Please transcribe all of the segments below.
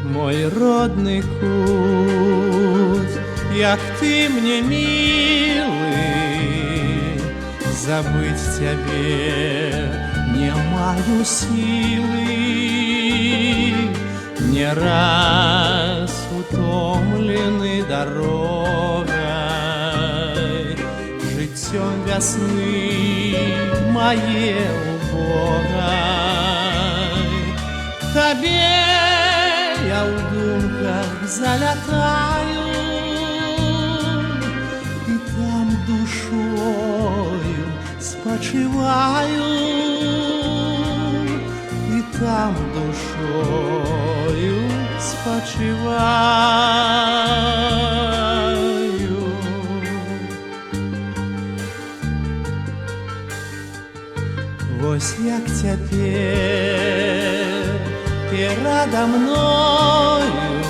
мой родный кут, як ты мне милый, забыть тебе не маю силы. Не раз утомлены дорогой, життем весны моей убогой. Тебе я в думках залетаю, и там душою спочиваю, и там душою спочиваю. Вось як цяпер перадо мною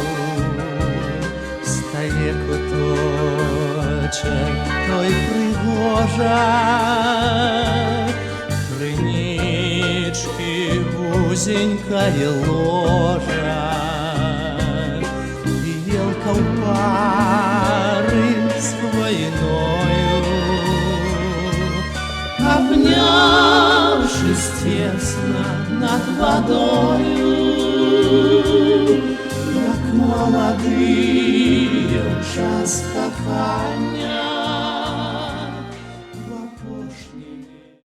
стае куточак той прыгожак, крынічкі вузенькае ложа, і елка ў пары з хваіною. Обнявшись тесно над водою, як молодые в час кохання,